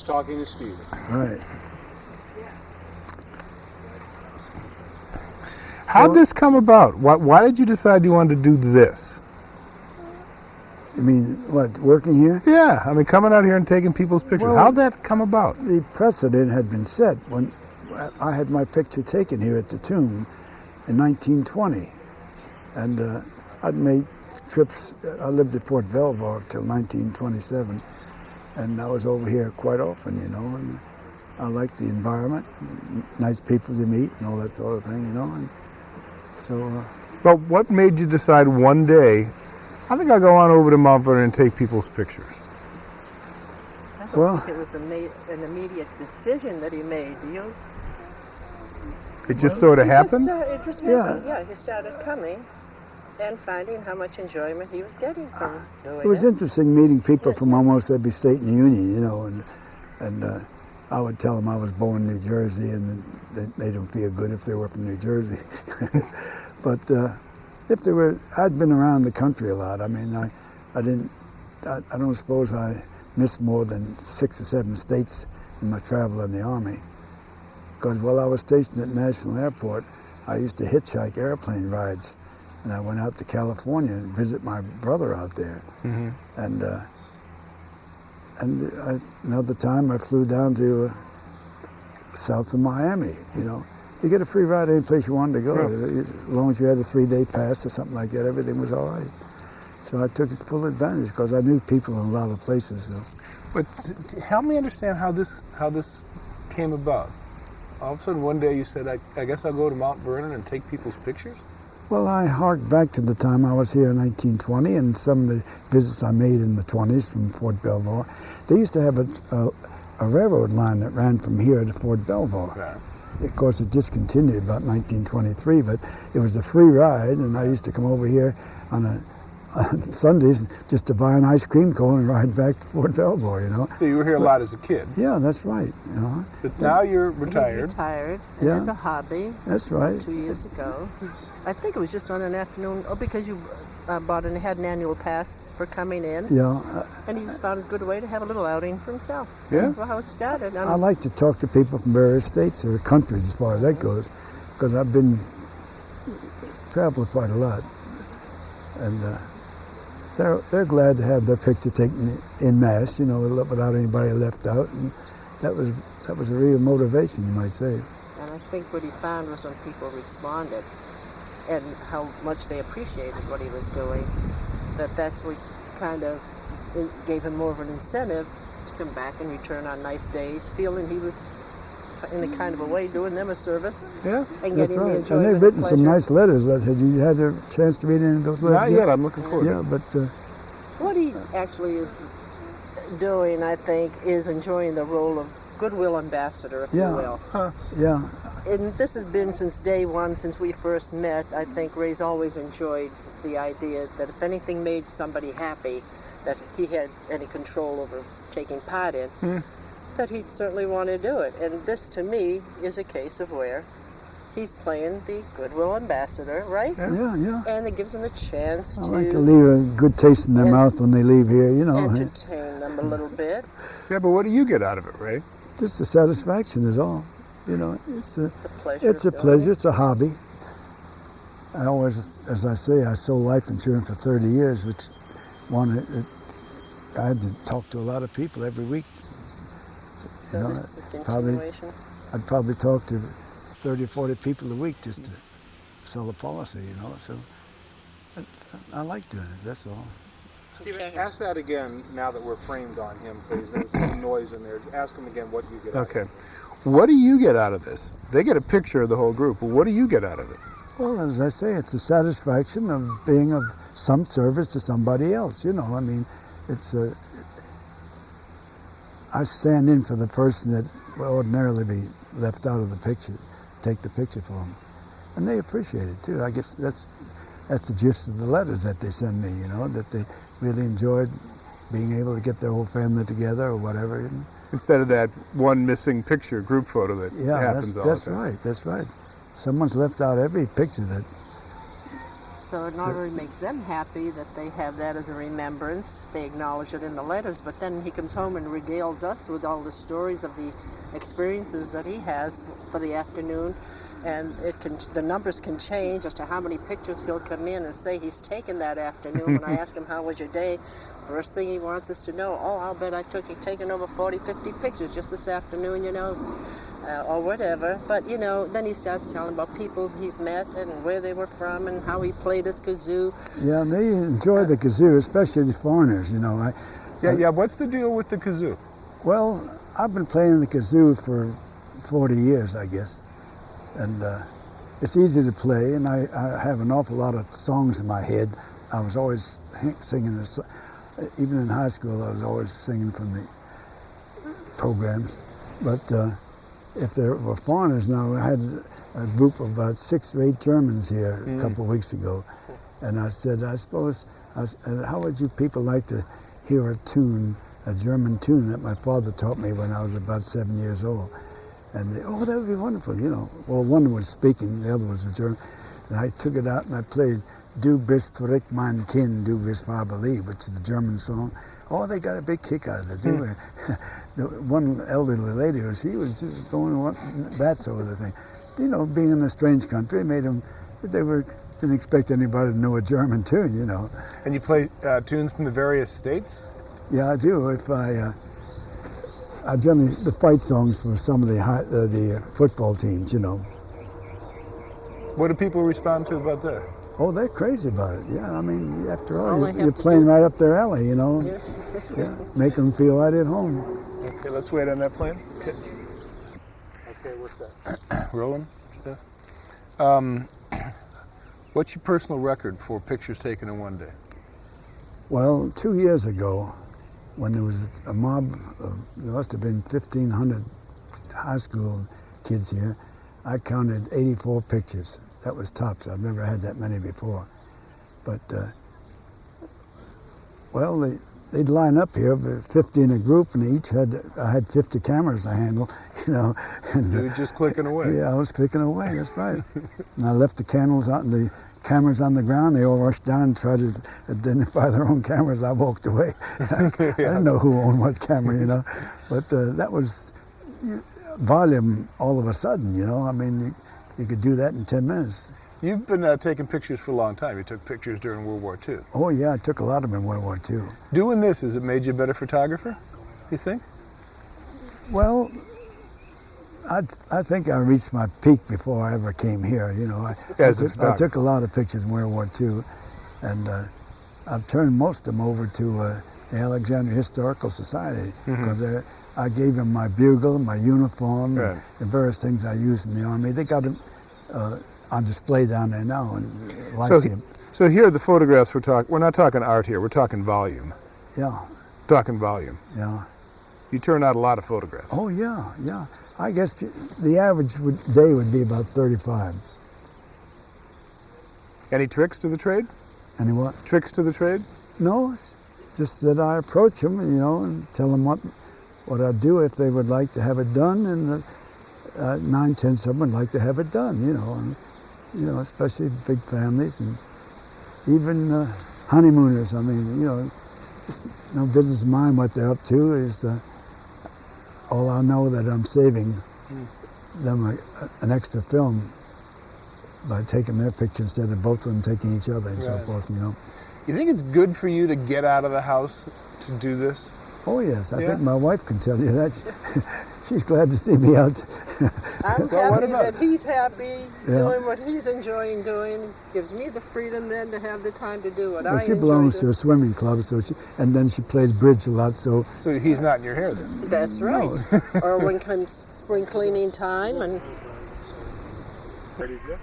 Just talking to Stephen. Right. How'd this come about? Why did you decide you wanted to do this? You mean, what, working here? Yeah, I mean, coming out here and taking people's pictures. Well, How'd that come about? The precedent had been set when I had my picture taken here at the tomb in 1920. And I'd made trips. I lived at Fort Belvoir till 1927. And I was over here quite often, you know. And I liked the environment, nice people to meet and all that sort of thing, you know. And so. Well, what made you decide one day, I think I'll go on over to Mount Vernon and take people's pictures? I don't think it was an immediate decision that he made, do you? It just sort of happened? It just happened, yeah. He started coming and finding how much enjoyment he was getting from doing it. It was interesting meeting people from almost every state in the Union, you know, and I would tell them I was born in New Jersey, and they don't feel good if they were from New Jersey. But if they were, I'd been around the country a lot. I mean, I don't suppose I missed more than 6 or 7 states in my travel in the Army. Because while I was stationed at National Airport, I used to hitchhike airplane rides. And I went out to California and visit my brother out there. Mm-hmm. And another time I flew down to south of Miami, you know. You get a free ride any place you wanted to go. Yeah. As long as you had a 3-day pass or something like that, everything was all right. So I took full advantage because I knew people in a lot of places. So. But help me understand how this came about. All of a sudden one day you said, I guess I'll go to Mount Vernon and take people's pictures? Well, I harked back to the time I was here in 1920 and some of the visits I made in the 20s from Fort Belvoir. They used to have a railroad line that ran from here to Fort Belvoir. Yeah. Of course, it discontinued about 1923, but it was a free ride, and I used to come over here on Sundays just to buy an ice cream cone and ride back to Fort Belvoir, you know. So you were here a lot as a kid? Yeah, that's right. You know. But now you're retired. He's retired. Yeah. As a hobby. That's right. 2 years ago. I think it was just on an afternoon, because you had an annual pass for coming in. Yeah. And he just found it a good way to have a little outing for himself. Yeah. That's how it started. I like to talk to people from various states or countries as far as that goes, because I've been traveling quite a lot. And they're glad to have their picture taken en masse, you know, without anybody left out. And that was a real motivation, you might say. And I think what he found was when people responded and how much they appreciated what he was doing, that's what kind of gave him more of an incentive to come back and return on nice days, feeling he was in a kind of a way doing them a service. Yeah, and that's getting right. the enjoyment. And they've written some nice letters. Have you had a chance to read any of those letters? Not yet. I'm looking forward to it. Yeah, but what he actually is doing, I think, is enjoying the role of goodwill ambassador, if you will. Huh. Yeah. And this has been since day one, since we first met. I think Ray's always enjoyed the idea that if anything made somebody happy, that he had any control over taking part in, that he'd certainly want to do it. And this, to me, is a case of where he's playing the goodwill ambassador, right? Yeah, yeah. And it gives them a chance I like to leave a good taste in their mouth when they leave here, you know. Entertain them a little bit. Yeah, but what do you get out of it, Ray? Just the satisfaction is all. You know, it's a pleasure. It's a pleasure. It's a hobby. I always, as I say, I sold life insurance for 30 years, which I had to talk to a lot of people every week. So you know, this is a continuation? I'd probably talk to 30 or 40 people a week just to sell a policy, you know. So I like doing it, that's all. Stephen, ask that again now that we're framed on him, please. There's some noise in there. Ask him again what you get out of it. Okay. What do you get out of this? They get a picture of the whole group, but what do you get out of it? Well, as I say, it's the satisfaction of being of some service to somebody else, you know. I mean, I stand in for the person that would ordinarily be left out of the picture, take the picture for them. And they appreciate it, too. I guess that's the gist of the letters that they send me, you know, that they really enjoyed being able to get their whole family together or whatever. Instead of that one missing picture, group photo that happens all the time. That's right. Someone's left out every picture that So it not only makes them happy that they have that as a remembrance, they acknowledge it in the letters, but then he comes home and regales us with all the stories of the experiences that he has for the afternoon. And the numbers can change as to how many pictures he'll come in and say he's taken that afternoon. When I ask him, how was your day? First thing he wants us to know, oh, I'll bet I taken over 40, 50 pictures just this afternoon, you know, or whatever. But, you know, then he starts telling about people he's met and where they were from and how he played his kazoo. Yeah, and they enjoy the kazoo, especially the foreigners, you know. Yeah. What's the deal with the kazoo? Well, I've been playing the kazoo for 40 years, I guess. And it's easy to play, and I have an awful lot of songs in my head. I was always singing this. Even in high school, I was always singing from the programs. But if there were foreigners now, I had a group of about 6 or 8 Germans here a couple of weeks ago. And I said, how would you people like to hear a German tune that my father taught me when I was about 7 years old? And they, oh, that would be wonderful, you know. Well, one was speaking, the other was a German. And I took it out and I played Du bist verrückt, mein Kind, du bist verliebt, which is the German song. Oh, they got a big kick out of it. They were, the one elderly lady, she was just going bats over the thing. You know, being in a strange country made them, didn't expect anybody to know a German tune, you know. And you play tunes from the various states? Yeah, I do. If I generally the fight songs for some of the football teams, you know. What do people respond to about that? Oh, they're crazy about it. Yeah, I mean, after all, All you're playing right up their alley, you know. Yeah, make them feel right at home. Okay, let's wait on that plane. Okay. Okay, what's that? Rolling. What's your personal record for pictures taken in one day? Well, 2 years ago, when there was a mob, there must have been 1,500 high school kids here, I counted 84 pictures. That was tops. I've never had that many before. But, well, they'd line up here, 50 in a group, and I had 50 cameras to handle, you know. And, You were just clicking away. Yeah, I was clicking away, that's right. And I left the cameras on the ground. They all rushed down and tried to identify their own cameras. I walked away. I didn't know who owned what camera, you know. But that was volume all of a sudden, you know. I mean, you could do that in 10 minutes. You've been taking pictures for a long time. You took pictures during World War II. Oh, yeah, I took a lot of them in World War II. Doing this, has it made you a better photographer, you think? Well, I think I reached my peak before I ever came here, you know. I took a lot of pictures in World War II, and I've turned most of them over to the Alexandria Historical Society, because I gave them my bugle, my uniform, Right. and various things I used in the Army. They got them on display down there now, and So here are the photographs we're not talking art here, we're talking volume. yeah, Talking volume. yeah. You turn out a lot of photographs. Oh, yeah, yeah. I guess the average day would be about 35. Any tricks to the trade? Any what? Tricks to the trade? No, it's just that I approach them, you know, and tell them what I do if they would like to have it done, and 9/10 of them would like to have it done, you know, and especially big families and even honeymooners. I mean, you know, it's no business of mine what they're up to. Is all I know that I'm saving them an extra film by taking their picture instead of both of them taking each other and so Right. forth, you know. You think it's good for you to get out of the house to do this? Oh yes, I Yeah? think my wife can tell you that. She's glad to see me out. I'm Well, what happy about- that he's happy Yeah. doing what he's enjoying doing. Gives me the freedom then to have the time to do what Well, I she enjoy belongs to doing. a swimming club, and then she plays bridge a lot. So So he's not in your hair then? That's right. Or when comes spring cleaning time and Ready to go?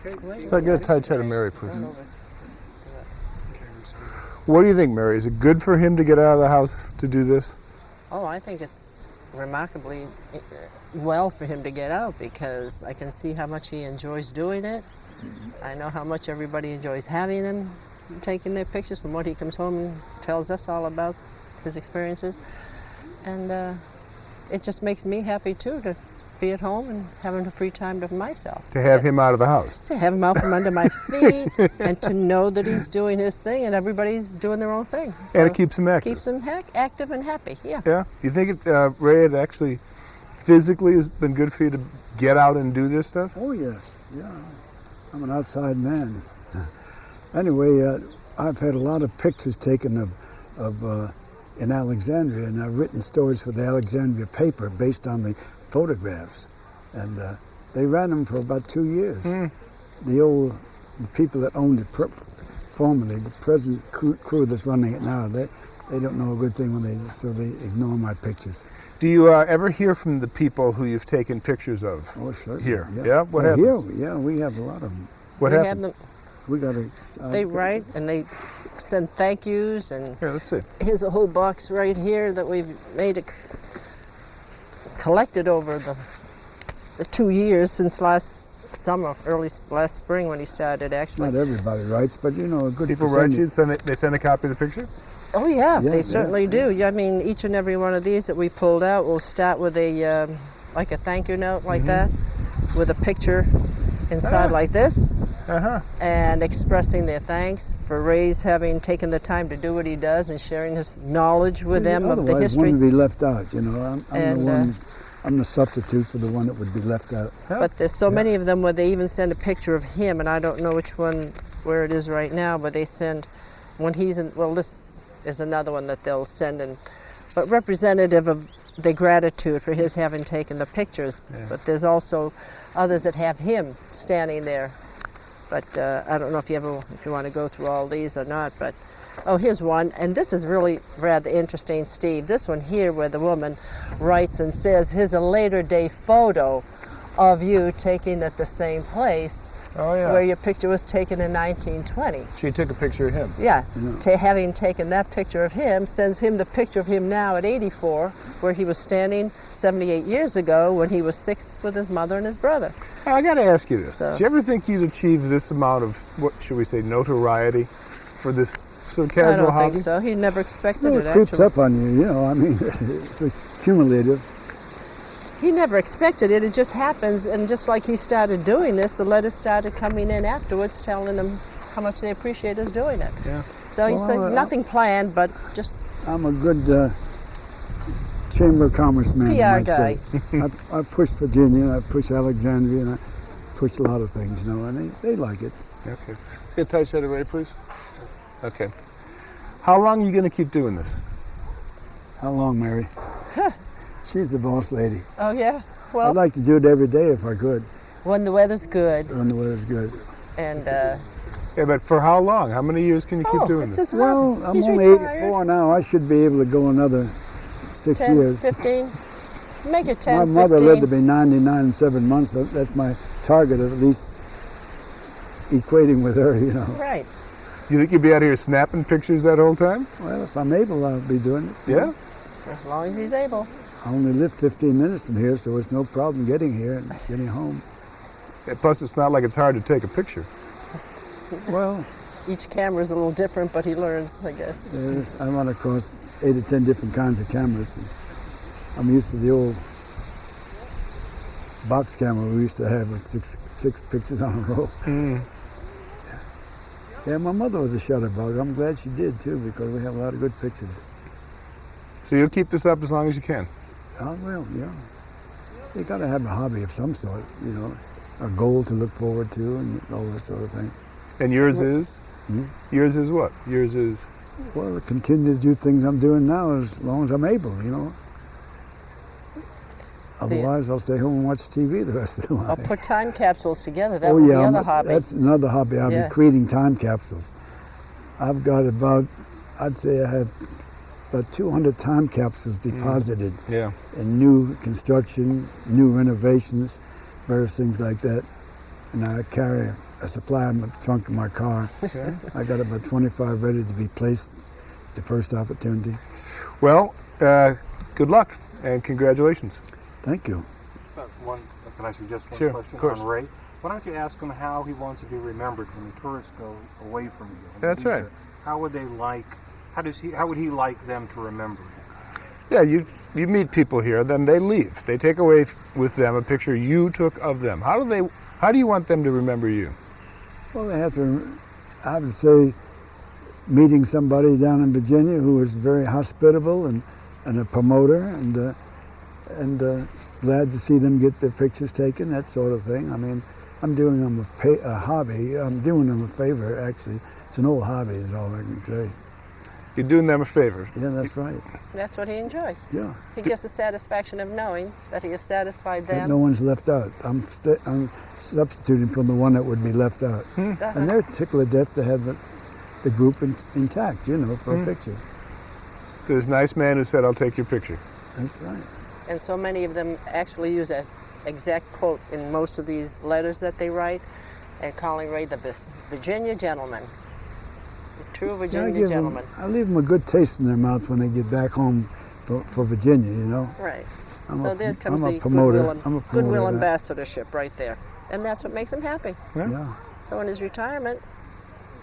Okay. So get a tie to Mary, please. What do you think, Mary? Is it good for him to get out of the house to do this? oh, I think it's remarkably well for him to get out because I can see how much he enjoys doing it. I know how much everybody enjoys having him taking their pictures from what he comes home and tells us all about his experiences. And it just makes me happy too to be at home and having a free time to myself. To have him out of the house. To have him out from under my feet and to know that he's doing his thing and everybody's doing their own thing. So And it keeps him active. keeps him active and happy, yeah. Yeah. You think Ray, it actually physically has been good for you to get out and do this stuff? Oh yes, yeah. I'm an outside man. Anyway, I've had a lot of pictures taken of in Alexandria, and I've written stories for the Alexandria paper based on the photographs, and they ran them for about 2 years. The people that owned it formerly, the present crew that's running it now, they don't know a good thing so they ignore my pictures. Do you ever hear from the people who you've taken pictures of? Oh, sure. Here? Yeah. Yeah? What happens? Here, yeah, we have a lot of them. What We happens? have them, We got to. they write and they send thank yous, and Here, let's see. here's a whole box right here that we've made collected over the 2 years since last summer, last spring when he started actually. Not everybody writes, but you know, a good People write percentage. you, they send a copy of the picture? Oh yeah, Yeah, they yeah, certainly do. Yeah, I mean, each and every one of these that we pulled out will start with a like a thank you note like that, with a picture inside like this, and expressing their thanks for Ray's having taken the time to do what he does and sharing his knowledge with them of the Otherwise, history. one would be left out. You know, I'm And, the one. I'm the substitute for the one that would be left out. But there's so many of them where they even send a picture of him, and I don't know which one, where it is right now, but they send, when he's in, well, this is another one that they'll send, but representative of the gratitude for his having taken the pictures. But there's also others that have him standing there. But I don't know if you want to go through all these or not, but, oh, here's one, and this is really rather interesting, Steve. This one here where the woman writes and says, here's a later day photo of you taken at the same place where your picture was taken in 1920. She took a picture of him. Yeah, having taken that picture of him, sends him the picture of him now at 84, where he was standing 78 years ago when he was 6 with his mother and his brother. I got to ask you this. So- Do you ever think you'd achieve this amount of, what should we say, notoriety for this sort of I casual don't hobby? think so. He never expected Well, it, it creeps actually. up on you. You know, I mean, it's cumulative. He never expected it. It just happens, and just like he started doing this, the letters started coming in afterwards telling him how much they appreciate us doing it. Yeah. So he Well, said nothing planned, but just I'm a good Chamber of Commerce man, you PR might guy. say. I push Virginia, and I push Alexandria, and I push a lot of things, you know, and they like it. Okay. Get a tight shot of Ray, please. Okay. How long are you going to keep doing this? How long, Mary? She's the boss lady. Oh yeah. Well, I'd like to do it every day if I could, when the weather's good, when the weather's good. and Yeah, but for how long? How many years can you keep doing it's this? his Well, hobby. I'm He's only retired. 84 now. I should be able to go another 6 10, years. 15. Make it 10, My 15. mother lived to be 99 and 7 months. So that's my target of at least equating with her, you know. Right. You think you'll be out here snapping pictures that whole time? Well, if I'm able, I'll be doing it. Yeah? As long as he's able. I only live 15 minutes from here, so it's no problem getting here and getting home. Plus, it's not like it's hard to take a picture. Well, Each camera's a little different, but he learns, I guess. I run across 8 or 10 different kinds of cameras. And I'm used to the old box camera we used to have with six pictures on a roll. Yeah, my mother was a shutterbug. I'm glad she did too, because we have a lot of good pictures. So you'll keep this up as long as you can? Oh, well, yeah. You got to have a hobby of some sort, you know, a goal to look forward to and all that sort of thing. And yours is? Yours is what? Yours is? Well, to continue to do things I'm doing now as long as I'm able, you know. Otherwise, I'll stay home and watch TV the rest of the I'll life. put time capsules together. That was the other hobby. That's another hobby. I'll Yeah. be creating time capsules. I've got I'd say I have about 200 time capsules deposited Yeah. in new construction, new renovations, various things like that. And I carry a supply in the trunk of my car. I got about 25 ready to be placed at the first opportunity. Well, good luck and congratulations. Thank you. Can I suggest one Sure, question of course. on Ray? Why don't you ask him how he wants to be remembered when the tourists go away from you? That's right. How would they like? How would he like them to remember him? Yeah, you you meet people here, then they leave. They take away with them a picture you took of them. How do you want them to remember you? Well, they have to, I would say, meeting somebody down in Virginia who was very hospitable and a promoter, and glad to see them get their pictures taken, that sort of thing. I mean, I'm doing them a hobby. I'm doing them a favor, actually. It's an old hobby, is all I can say. You're doing them a favor. Yeah, that's right. That's what he enjoys. Yeah. He gets the satisfaction of knowing that he has satisfied That them. no one's left out. I'm substituting for the one that would be left out. And they're tickled to death to have the group intact, you know, for a picture. This nice man who said, "I'll take your picture." That's right. And so many of them actually use that exact quote in most of these letters that they write, and calling Ray the Virginia gentleman. The true Virginia gentleman. I leave them a good taste in their mouth when they get back home for Virginia, you know. Right. I'm So a- there comes I'm a the promoter. goodwill, I'm a promoter goodwill of that. ambassadorship right there. And that's what makes him happy. Yeah. So in his retirement,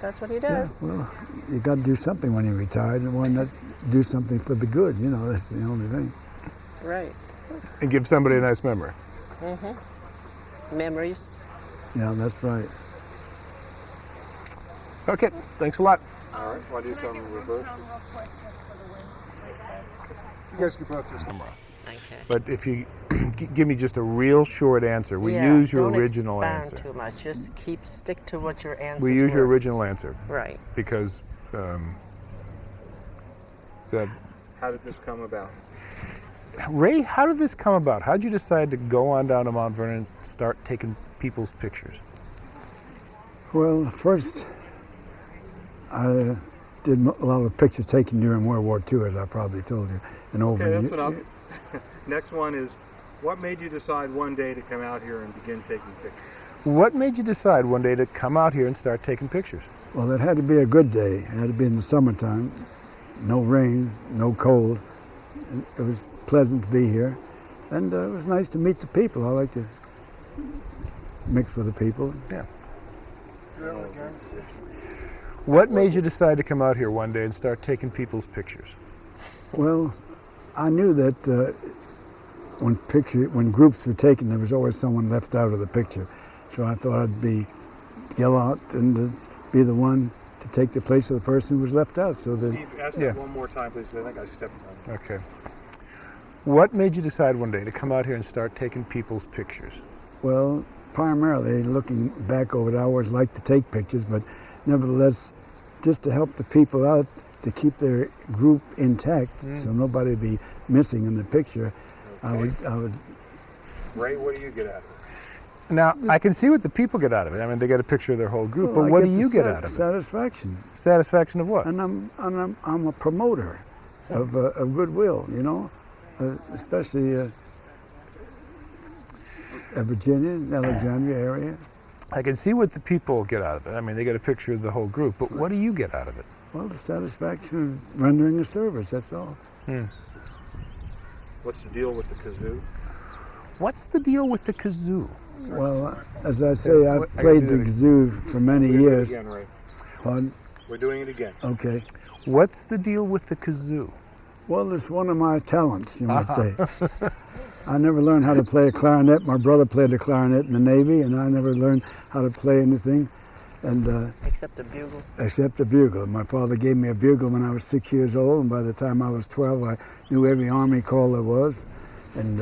that's what he Yeah, does. well, you got to do something when you're retired, and why not do something for the good? You know, that's the only thing. Right. And give somebody a nice memory. Memories. Yeah, that's right. Okay, thanks a lot. All right, want to do something in reverse? You guys can both just. Okay. But if you give me just a real short answer, we Yeah, use your don't original expand answer. too much. Just stick to what your answers We use your were. original answer Right. because that. How did this come about? Ray, how did this come about? How did you decide to go on down to Mount Vernon and start taking people's pictures? Well, first, I did a lot of picture taking during World War II, as I probably told you, and over. Okay, that's enough. Next one is, what made you decide one day to come out here and begin taking pictures? What made you decide one day to come out here and start taking pictures? Well, it had to be a good day. It had to be in the summertime. No rain, no cold. It was pleasant to be here, and it was nice to meet the people. I like to mix with the people. Yeah. What made you decide to come out here one day and start taking people's pictures? Well, I knew that when groups were taken, there was always someone left out of the picture. So I thought I'd go out and be the one to take the place of the person who was left out. So that, Steve, ask that one more time, please. I think I stepped on it. Okay. What made you decide one day to come out here and start taking people's pictures? well, primarily looking back over it, I always like to take pictures, but nevertheless, just to help the people out, to keep their group intact, so nobody would be missing in the picture, I would. Ray, what do you get out of it? Now, I can see what the people get out of it. I mean, they get a picture of their whole group, Well, but I what do the you get out of it? Satisfaction. Satisfaction of what? And I'm a promoter of goodwill, you know, especially Virginia and Alexandria area. I can see what the people get out of it. I mean, they get a picture of the whole group, but what do you get out of it? Well, the satisfaction of rendering a service, that's all. What's the deal with the kazoo? What's the deal with the kazoo? Well, as I say, I I played gotta do the that kazoo for many We're doing years. it again, Ray. Pardon? We're doing it again. Okay. What's the deal with the kazoo? Well, it's one of my talents, you might say. I never learned how to play a clarinet. My brother played the clarinet in the Navy, and I never learned how to play anything, and Except the bugle. except the bugle. My father gave me a bugle when I was 6 years old, and by the time I was 12, I knew every Army call there was. And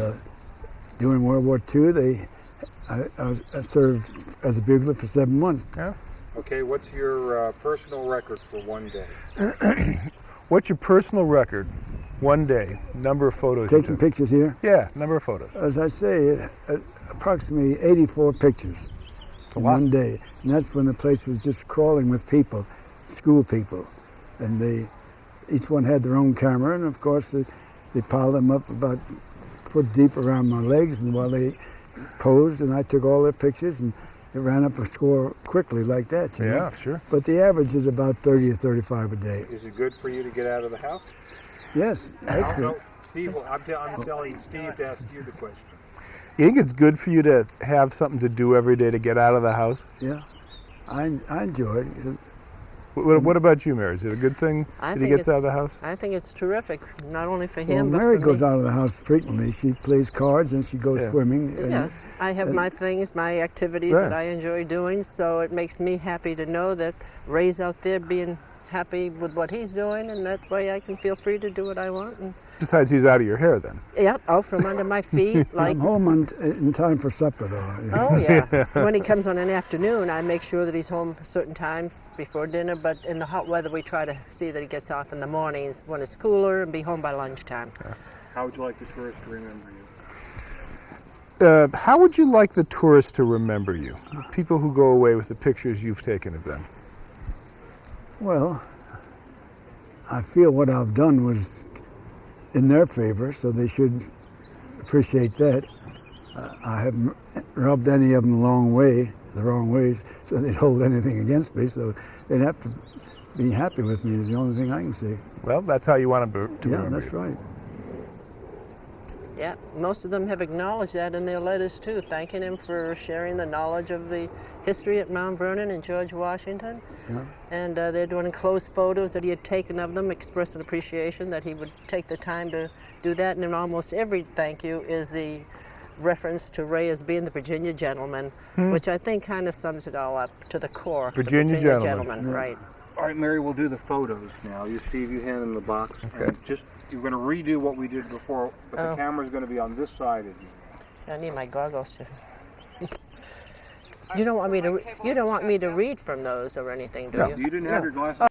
during World War II, I served as a bugler for 7 months. Yeah. Okay, what's your personal record for one day? What's your personal record? One day, number of photos you Taking took. pictures here. Yeah, number of photos. As I say, approximately 84 pictures It's a in lot. one day. And that's when the place was just crawling with people, school people. And each one had their own camera, and of course they piled them up about a foot deep around my legs, and while they posed, and I took all their pictures, and it ran up a score quickly like that, you know? Yeah, sure. But the average is about 30 or 35 a day. Is it good for you to get out of the house? Yes, I don't know. excellent. Steve, I'm telling Steve to ask you the question. You think it's good for you to have something to do every day to get out of the house? Yeah, I enjoy it. What about you, Mary? Is it a good thing I that he think gets out of the it's- house? I think it's terrific, not only for Well, him, but Mary for goes me. out of the house frequently. She plays cards and she goes Yeah. swimming. And Yeah, I have my things, my activities Right. that I enjoy doing, so it makes me happy to know that Ray's out there being happy with what he's doing, and that way I can feel free to do what I want. And Besides, he's out of your hair then. yeah, out from under my feet, like, I'm home in time for supper, though. oh yeah. When he comes on an afternoon, I make sure that he's home a certain time before dinner, but in the hot weather, we try to see that he gets off in the mornings when it's cooler and be home by lunchtime. How would you like the tourists to remember you? How would you like the tourists to remember you? The people who go away with the pictures you've taken of them. Well, I feel what I've done was in their favor, so they should appreciate that. I haven't rubbed any of them the wrong ways, so they'd hold anything against me, so they'd have to be happy with me is the only thing I can say. Well, that's how you want them to Yeah, remember that's you. right. Yeah, most of them have acknowledged that in their letters too, thanking him for sharing the knowledge of the history at Mount Vernon and George Washington. Yeah. And they're doing enclosed photos that he had taken of them, expressing appreciation that he would take the time to do that. And in almost every thank you is the reference to Ray as being the Virginia gentleman, which I think kind of sums it all up to the core. The Virginia gentleman. Right. All right, Mary, we'll do the photos now. Steve, you hand them the box. Okay. And you're going to redo what we did before, but the camera's going to be on this side of you. I need my goggles to. You don't want me to. You don't want me to read from those or anything, do No. you? You didn't have your glasses.